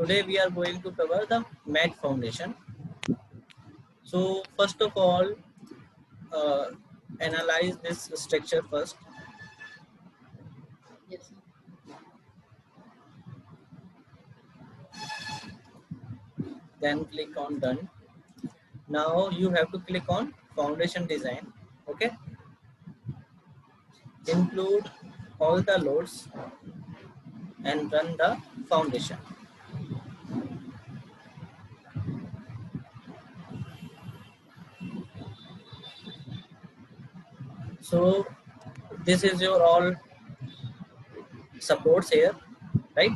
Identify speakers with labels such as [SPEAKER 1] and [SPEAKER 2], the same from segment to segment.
[SPEAKER 1] Today we are going to cover the mat foundation. So first of all, uh, analyze this structure first.
[SPEAKER 2] Yes.
[SPEAKER 1] Then click on done. Now you have to click on foundation design. Okay. Include all the loads and run the foundation. So this is your all supports here, right?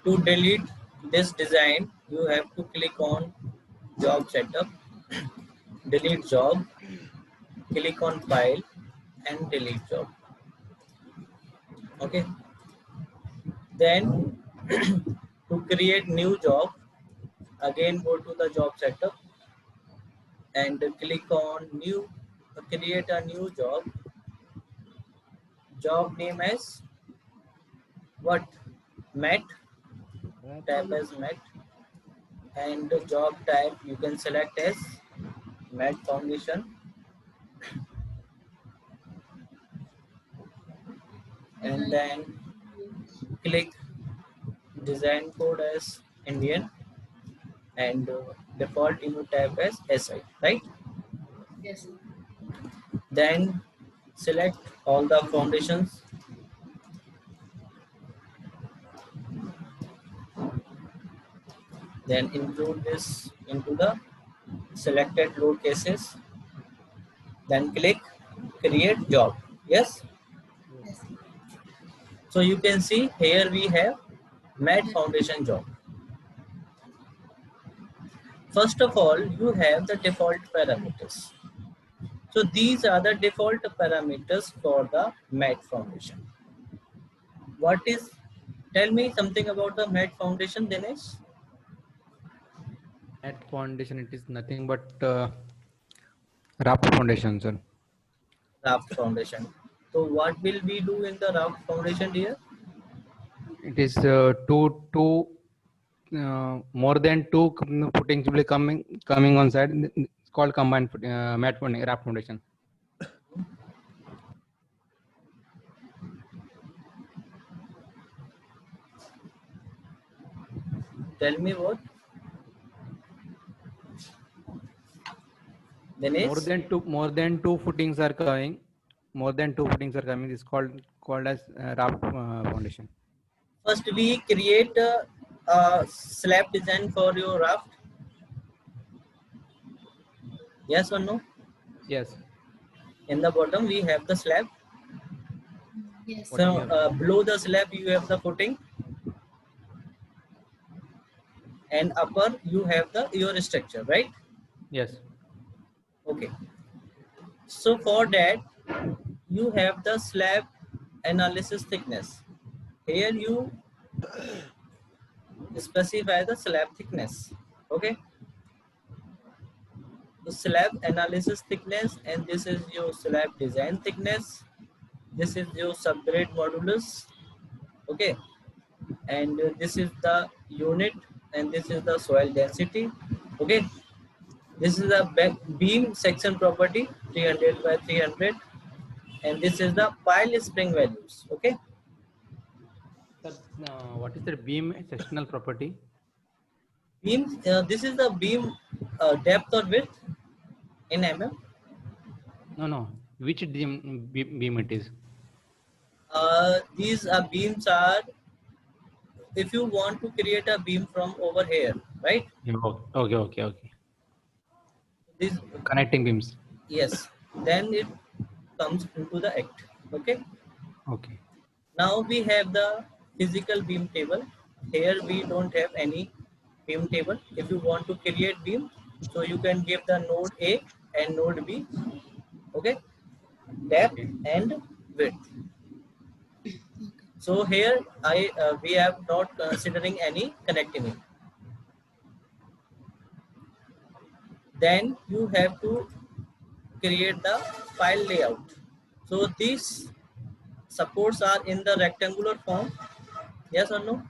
[SPEAKER 1] To delete this design, you have to click on job setup, delete job, click on file and delete job. Okay. Then to create new job, again go to the job setup and click on new, create a new job. Job name as what? Mat, type as mat, and the job type you can select as mat foundation, and then click design code as Indian and default you type as SI, right?
[SPEAKER 2] Yes.
[SPEAKER 1] Then select all the foundations. Then include this into the selected load cases. Then click create job. Yes.
[SPEAKER 2] Yes.
[SPEAKER 1] So you can see here we have mat foundation job. First of all, you have the default parameters. So these are the default parameters for the mat foundation. What is, tell me something about the mat foundation, Dinesh?
[SPEAKER 3] Mat foundation, it is nothing but raft foundation, sir.
[SPEAKER 1] Raft foundation. So what will we do in the raft foundation here?
[SPEAKER 3] It is more than two footings will be coming on side. It's called combined mat foundation, raft foundation.
[SPEAKER 1] Tell me what? Dinesh?
[SPEAKER 3] More than two footings are coming. More than two footings are coming. It's called as raft foundation.
[SPEAKER 1] First we create a slab design for your raft. Yes or no?
[SPEAKER 3] Yes.
[SPEAKER 1] In the bottom we have the slab.
[SPEAKER 2] Yes.
[SPEAKER 1] So below the slab you have the footing, and upper you have the your structure, right?
[SPEAKER 3] Yes.
[SPEAKER 1] Okay. So for that you have the slab analysis thickness. Here you specify the slab thickness. Okay. The slab analysis thickness, and this is your slab design thickness. This is your subgrade modulus. Okay. And this is the unit, and this is the soil density. Okay. This is the beam section property 300 by 300, and this is the pile spring values. Okay.
[SPEAKER 3] What is the beam sectional property?
[SPEAKER 1] Beam, this is the beam depth or width in mm.
[SPEAKER 3] No. Which beam it is?
[SPEAKER 1] These beams are, if you want to create a beam from over here, right?
[SPEAKER 3] Okay.
[SPEAKER 1] These,
[SPEAKER 3] Connecting beams.
[SPEAKER 1] yes, then it comes into the act. Okay.
[SPEAKER 3] Okay.
[SPEAKER 1] Now we have the physical beam table. Here we don't have any beam table. If you want to create beam, so you can give the node A and node B. Okay. Depth and width. So here we have not considering any connectivity. Then you have to create the file layout. So these supports are in the rectangular form. Yes or no?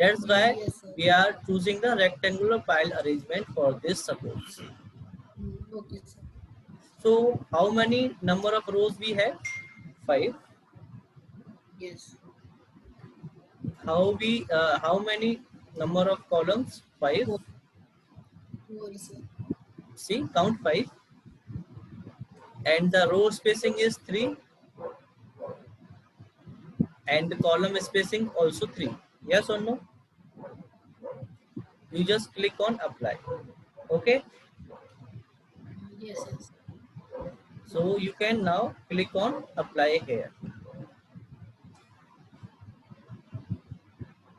[SPEAKER 1] That's why
[SPEAKER 2] Yes, sir.
[SPEAKER 1] we are choosing the rectangular pile arrangement for this supports.
[SPEAKER 2] Okay, sir.
[SPEAKER 1] So how many number of rows we have? 5.
[SPEAKER 2] Yes.
[SPEAKER 1] How many number of columns? 5.
[SPEAKER 2] 4. 4, sir.
[SPEAKER 1] See, count 5. And the row spacing is 3, and the column spacing also 3. Yes or no? You just click on apply. Okay,
[SPEAKER 2] Yes, yes.
[SPEAKER 1] so you can now click on apply here.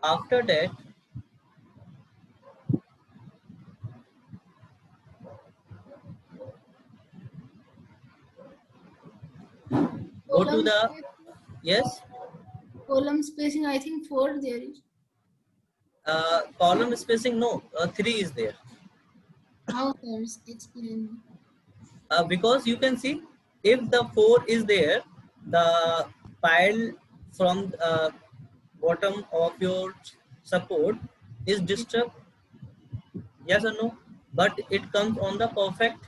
[SPEAKER 1] After that, go to
[SPEAKER 2] Column
[SPEAKER 1] the,
[SPEAKER 2] space,
[SPEAKER 1] yes,
[SPEAKER 2] column spacing, I think 4 there is.
[SPEAKER 1] column spacing, no, 3 is there.
[SPEAKER 2] How, sir? Explain.
[SPEAKER 1] Because you can see, if the 4 is there, the pile from bottom of your support is disturbed. Yes or no? But it comes on the perfect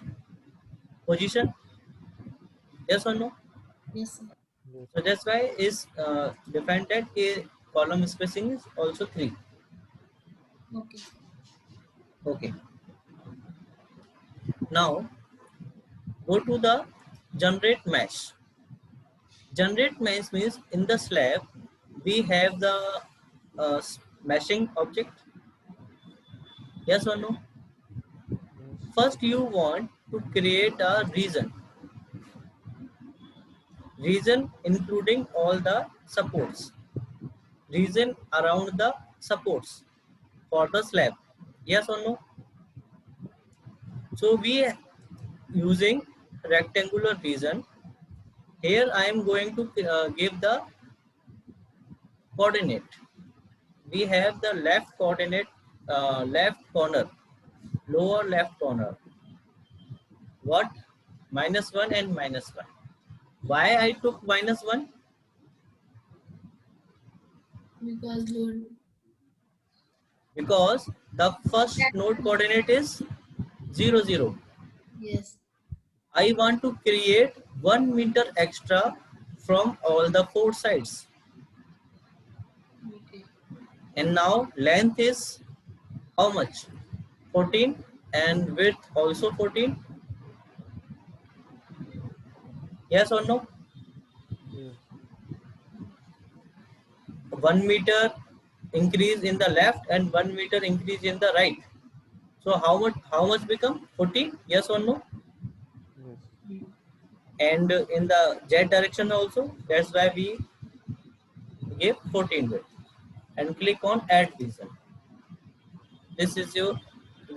[SPEAKER 1] position. Yes or no?
[SPEAKER 2] Yes, sir.
[SPEAKER 3] Yes.
[SPEAKER 1] So that's why is defined that a column spacing is also 3.
[SPEAKER 2] Okay.
[SPEAKER 1] Okay. Now go to the generate mesh. Generate mesh means in the slab we have the meshing object. Yes or no?
[SPEAKER 3] Yes.
[SPEAKER 1] First you want to create a region including all the supports, region around the supports for the slab. Yes or no? So we using rectangular region. Here I am going to give the coordinate. We have the left coordinate, left corner, lower left corner. What? -1 and -1. Why I took -1?
[SPEAKER 2] Because load.
[SPEAKER 1] Because the first node coordinate is 0, 0.
[SPEAKER 2] Yes.
[SPEAKER 1] I want to create 1 meter extra from all the 4 sides.
[SPEAKER 2] Okay.
[SPEAKER 1] And now length is how much? 14, and width also 14. Yes or no?
[SPEAKER 3] Yes.
[SPEAKER 1] 1 meter increase in the left and 1 meter increase in the right. So how much become 14? Yes or no?
[SPEAKER 3] Yes.
[SPEAKER 1] And in the z direction also, that's why we give 14 width. And click on add region. This is your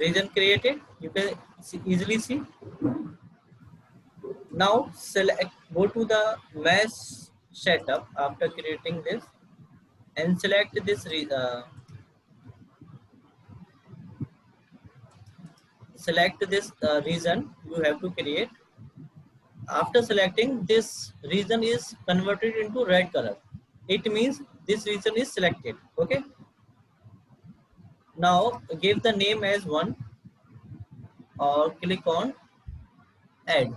[SPEAKER 1] region created. You can easily see. Now select, go to the mesh setup after creating this, and select this region you have to create. After selecting, this region is converted into red color. It means this region is selected. Okay. Now give the name as 1, or click on add,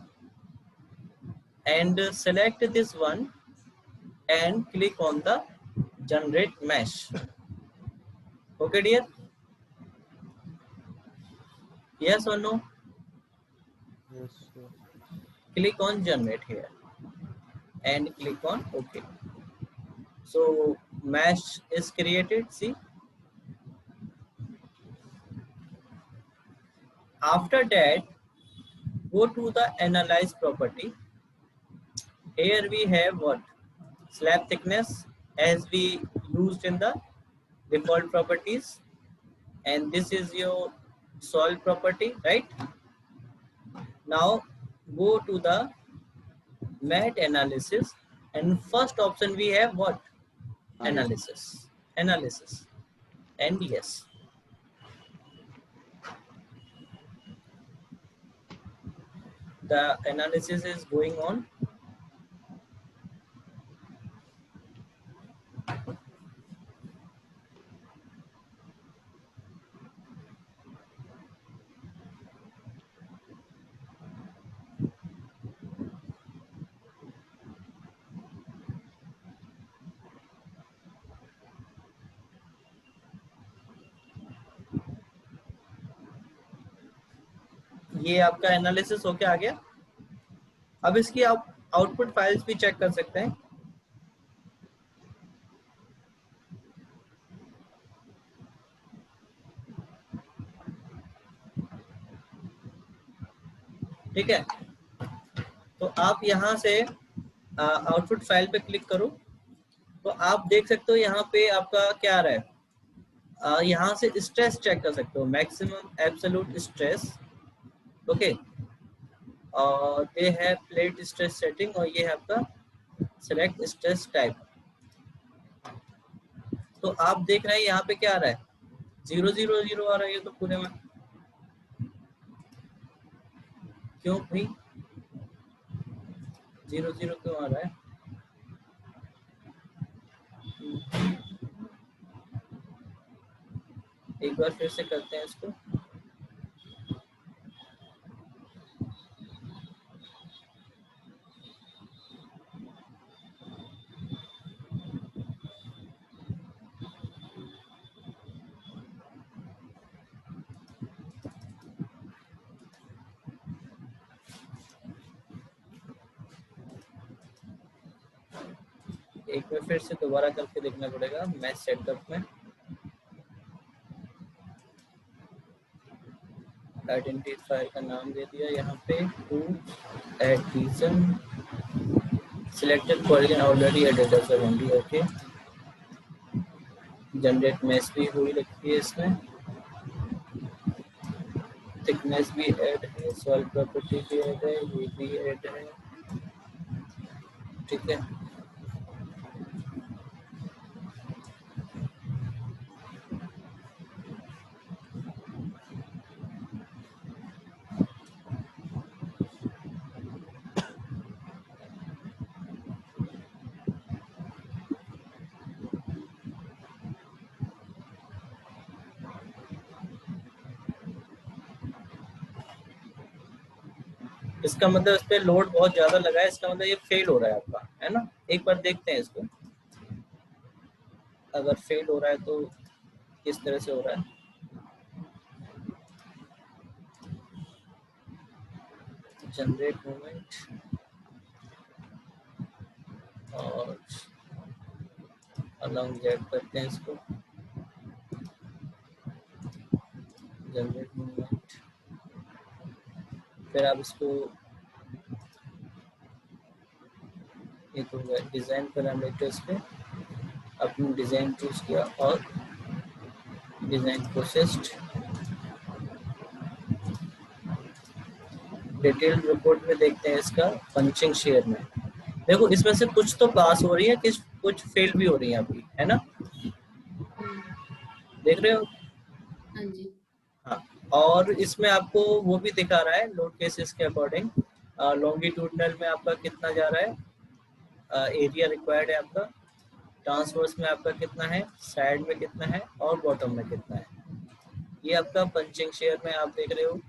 [SPEAKER 1] and select this one and click on the generate mesh. Okay dear? Yes or no?
[SPEAKER 3] Yes. Sir.
[SPEAKER 1] Click on generate here and click on OK. So mesh is created. See, after that go to the analyze property. Here we have what? Slab thickness, as we used in the default properties, and this is your soil property, right? Now go to the mat analysis, and first option we have what? Analysis, and yes, the analysis is going on. ये आपका analysis होके आ गया। अब इसकी आप output files भी check कर सकते हैं। ठीक है, तो आप यहाँ से आउटपुट फाइल पे क्लिक करो तो आप देख सकते हो यहाँ पे आपका क्या आ रहा है। यहाँ से स्ट्रेस चेक कर सकते हो, मैक्सिमम एब्सोल्यूट स्ट्रेस। ओके, और ये है प्लेट स्ट्रेस सेटिंग, और ये है आपका सिलेक्ट स्ट्रेस टाइप। तो आप देख रहे हैं यहाँ पे क्या आ रहा है, 000 आ रहा है ये तो पूरे में। क्यों भाई 00 क्यों आ रहा है? एक बार फिर से करते हैं इसको। एक बार फिर से दोबारा करके देखना पड़ेगा मैच सेटअप में। आइडेंटिफायर का नाम दे दिया यहाँ पे, to add region, selected polygon already added as only. Okay, generate match भी हुई रखी है इसमें, थिकनेस भी ऐड है, सॉइल प्रॉपर्टी भी ऐड है, ये भी ऐड है। ठीक है, इसका मतलब इस पे लोड बहुत ज्यादा लगा है, इसका मतलब ये फेल हो रहा है आपका, है ना। एक बार देखते हैं इसको, अगर फेल हो रहा है तो किस तरह से हो रहा है। जनरेट मूवमेंट और अलॉन्ग जेड करते हैं इसको, जनरेट मूवमेंट। फिर आप इसको, ये तो डिजाइन पैरामीटर्स पे अपने डिजाइन चूज किया और डिजाइन प्रोसेस्ड। डिटेल रिपोर्ट में देखते हैं इसका पंचिंग शेयर में। देखो इसमें से कुछ तो पास हो रही है, कुछ फेल भी हो रही है आपकी, है ना। देख रहे हो?
[SPEAKER 2] हाँ जी।
[SPEAKER 1] हाँ, और इसमें आपको वो भी दिखा रहा है लोड केसेस के अकॉर्डिंग। लॉन्गिट्यूडनल में आपका कितना जा रहा है, एरिया रिक्वायर्ड है आपका, ट्रांसवर्स में आपका कितना है, साइड में कितना है, और बॉटम में कितना है। ये आपका पंचिंग शेयर में आप देख रहे हो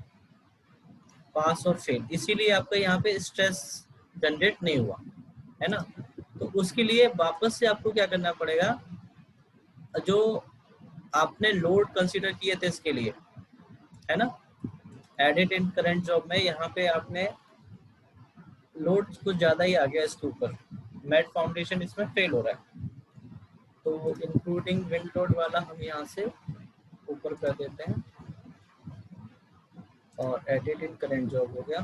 [SPEAKER 1] पास और फेल, इसीलिए आपका यहाँ पे स्ट्रेस जनरेट नहीं हुआ, है ना। तो उसके लिए वापस से आपको क्या करना पड़ेगा, जो आपने लोड कंसीडर किए थे इसके लिए, है ना, एडिट इन करंट जॉब में यहाँ पे आपने लोड कुछ ज्यादा ही आ गया इसके ऊपर, मैट फाउंडेशन इसमें फेल हो रहा है, तो इंक्लूडिंग विंड लोड वाला हम यहाँ से ऊपर कर देते हैं और एडिट इन करंट जॉब हो गया।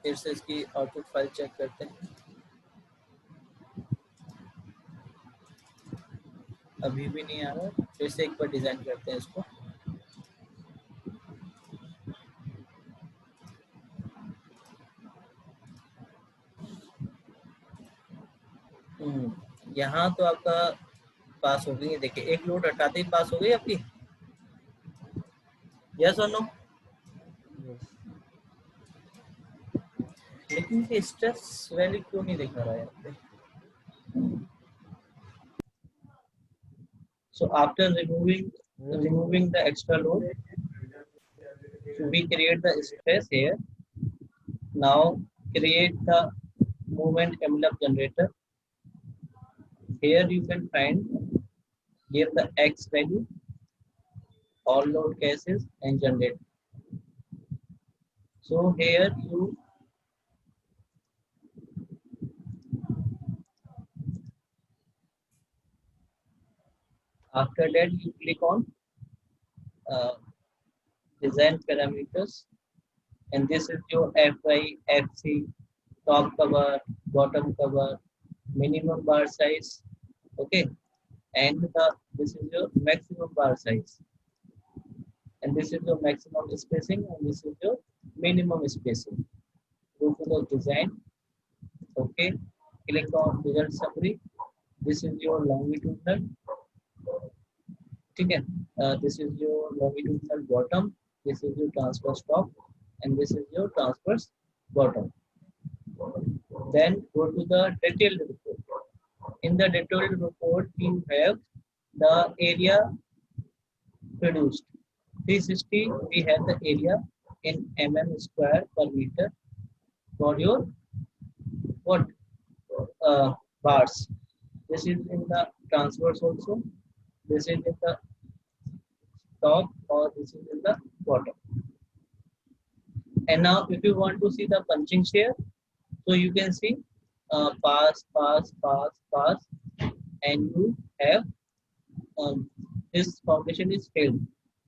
[SPEAKER 1] फिर से इसकी आउटपुट फाइल चेक करते हैं, अभी भी नहीं आ रहा। फिर से एक बार डिजाइन करते हैं इसको। यहाँ तो आपका पास हो गई है, देखिए एक लोड हटाते ही पास हो गई आपकी, यस और नो। लेकिन ये स्ट्रेस वैल्यू क्यों नहीं दिखा रहा है यहाँ पे? So after removing the extra load, we create the stress here. Now create the movement envelope generator. Here you can find, give the X value, all load cases and generate. So here you after that you click on uh, design parameters, and this is your FI, FC, top cover, bottom cover, minimum bar size, okay, and this is your maximum bar size, and this is your maximum spacing, and this is your minimum spacing. Go to the design, okay, click on result summary. This is your longitudinal, ठीक है, this is your longitudinal bottom, this is your transverse top, and this is your transverse bottom. Then go to the detailed report. In the detailed report, you have the area produced. 360, we have the area in mm square per meter for your what bars. This is in the transverse also. This is in the top, or this is in the bottom. And now, if you want to see the punching share, so you can see pass, pass, pass, pass, and you have this foundation is failed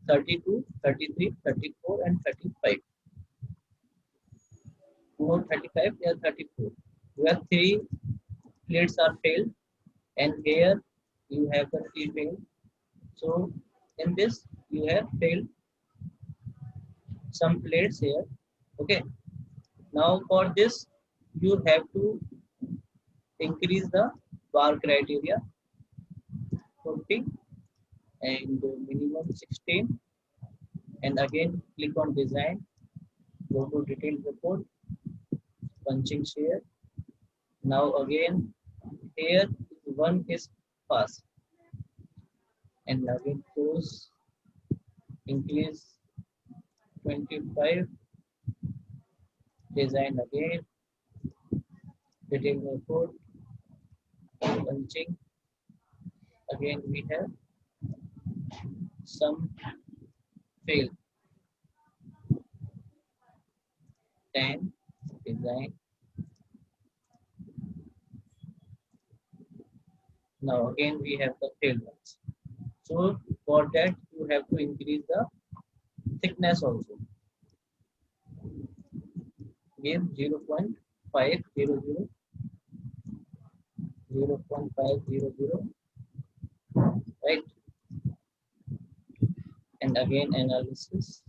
[SPEAKER 1] 32, 33, 34, and 35. More 35, yeah, 34. Where three plates are failed, and here you have the three failed. So in this you have failed some plates here. Okay. Now for this you have to increase the bar criteria 40 and minimum 16, and again click on design, go to detailed report, punching share. Now again here one is pass, and again close, increase 25, design again, detailed report, punching. Again we have some fail, 10, design. Now again we have the failed ones. So for that you have to increase the thickness also. Give 0.500, 0.500, right? And again analysis.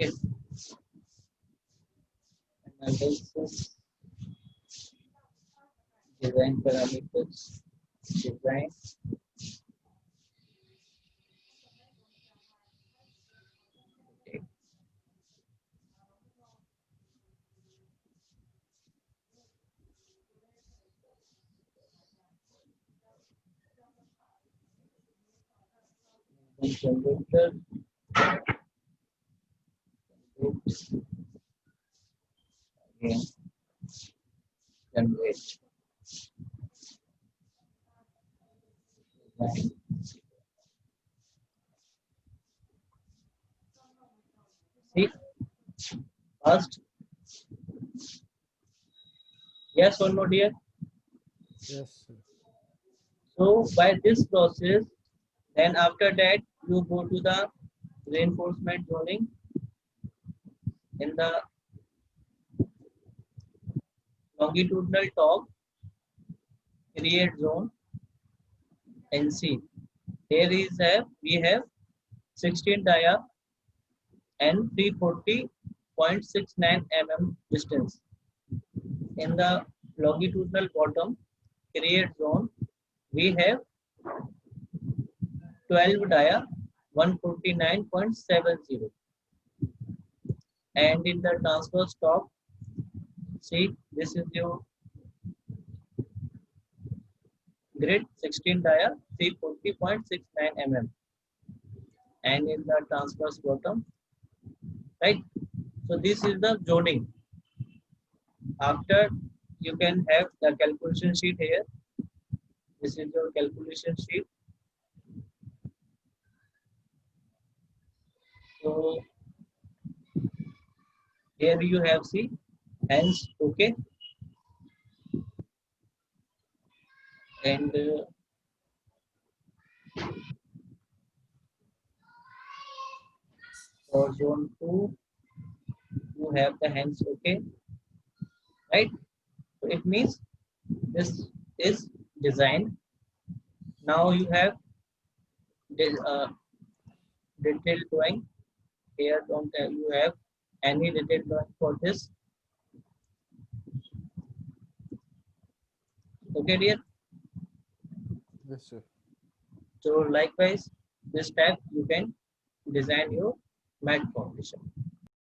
[SPEAKER 1] Okay. Analysis, design parameters, design. Okay. And generator, oops, again generate, design. See, first, yes or no, dear?
[SPEAKER 3] Yes, sir.
[SPEAKER 1] So by this process, then after that you go to the reinforcement zoning in the longitudinal top, create zone, and see. Here is we have 16 dia and 340.69 mm distance. In the longitudinal bottom, create zone, we have 12 dia 149.70, and in the transverse top, see, this is your grid 16 dia 340.69 mm, and in the transverse bottom, right? So this is the zoning. After you can have the calculation sheet here. This is your calculation sheet. So here you have see hence okay, and for zone 2 you have the hence okay, right? So it means this is designed. Now you have this detailed drawing. Here don't have, you have any detailed drawing for this. Okay, dear.
[SPEAKER 4] Yes, sir.
[SPEAKER 1] So likewise, this type you can design your mat foundation.